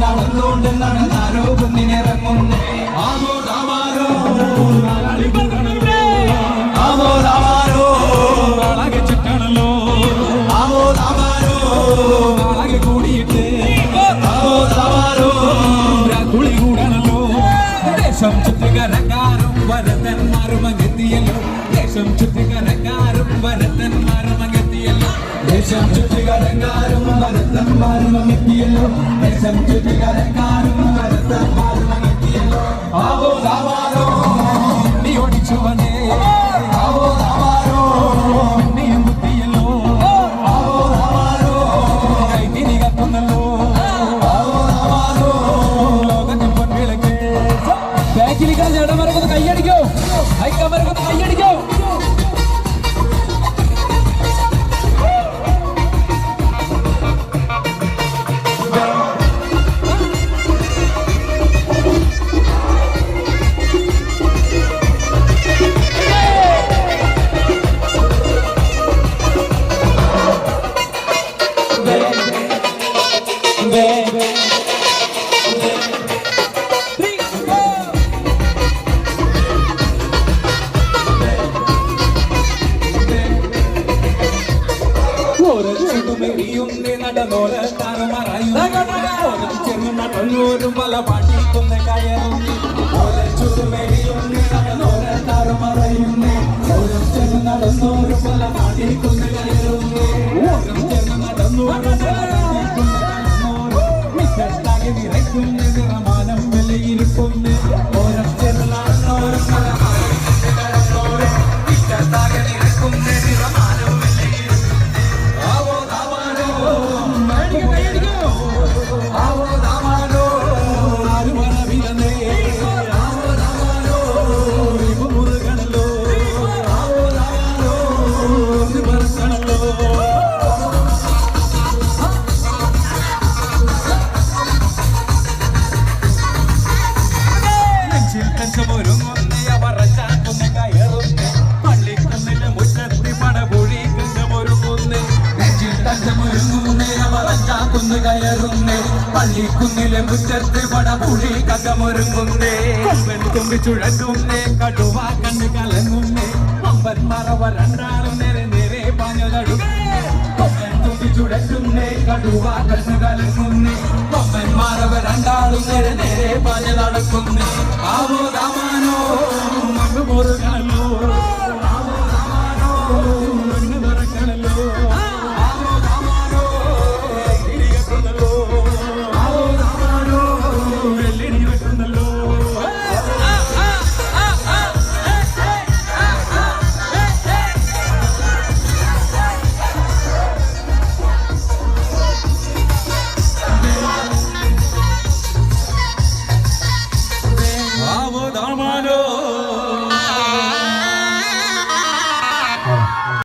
നടന്നുകൊണ്ട് നടന്നാരോ കുന്നിനിറങ്ങുന്നേ ആവോദാവാരോ ആവോദാവാരോ അളകെ ചുറ്റണല്ലോ ആവോദാവാരോ അളകെ കൂടിയിട്ട് ആവോദാവാരോ കുളി കൂടണല്ലോ ദേശം ചുറ്റുകരക്കാരും വരത്തന്മാരും അങ്ങെത്തിയല്ലോ ദേശം ചുറ്റുകരക്കാരും വരത്തന്മാരും അങ്ങെത്തിയല്ലോ ദേശം ചുറ്റുകരക്കാരും വരത്തന്മാരും അങ്ങെത്തിയല്ലോ ദേശം ചുറ്റുകരക്കാരും വരത്തന്മാരും അങ്ങെത്തിയല്ലോ ആവോദാവാരോ നീ ഓടിച്ചുവനേ ആവോദാവാരോ നീയും കുത്തിയല്ലോ ആവോദാവാരോ കൈതിരി കത്തുന്നല്ലോ ആവോദാവാരോ ലോകത്തിൽ പൊൻവിളക്ക് ബാക്കിലിക്കാൻ ചേട്ടന്മാരൊക്കെ കൈയടിക്കോ ഹൈക്കന്മാരൊക്കെ കൈയടിക്കോ ും പല പാട്ടിക്കുന്ന കയറുന്നേ നടന്നോരും പല പാട്ടിക്കുന്ന കയറുന്നേ നടന്നോരും നിറയ്ക്കുന്ന നിറമാനം വിലയിരിക്കുന്നു ഓരം ചേർന്ന് നടന്നോരും പല പാട്ടിക്കുന്നോരും നിറയ്ക്കുന്ന നിറമാനം കയറുന്നേ പള്ളിക്കുന്നിലെ മുറ്റത്ത് പടപുഴി കകമൊരുങ്ങുന്നേ കൊമ്പൻ തുമ്പി ചുഴങ്ങുന്നേ കടുവ കണ്ണ് കലങ്ങുന്നേ കൊമ്പൻ മറവ രണ്ടാളും നേരെ നേരെ പാഞ്ഞതടും കൊമ്പൻ തുമ്പി ചുഴങ്ങുന്നേ കടുവ കണ്ണ് കലങ്ങുന്നേ കൊമ്പൻ മറവ രണ്ടാളും നേരെ നേരെ പാഞ്ഞതടുക്കുന്നേ ആവോദാവാരോ മുറുക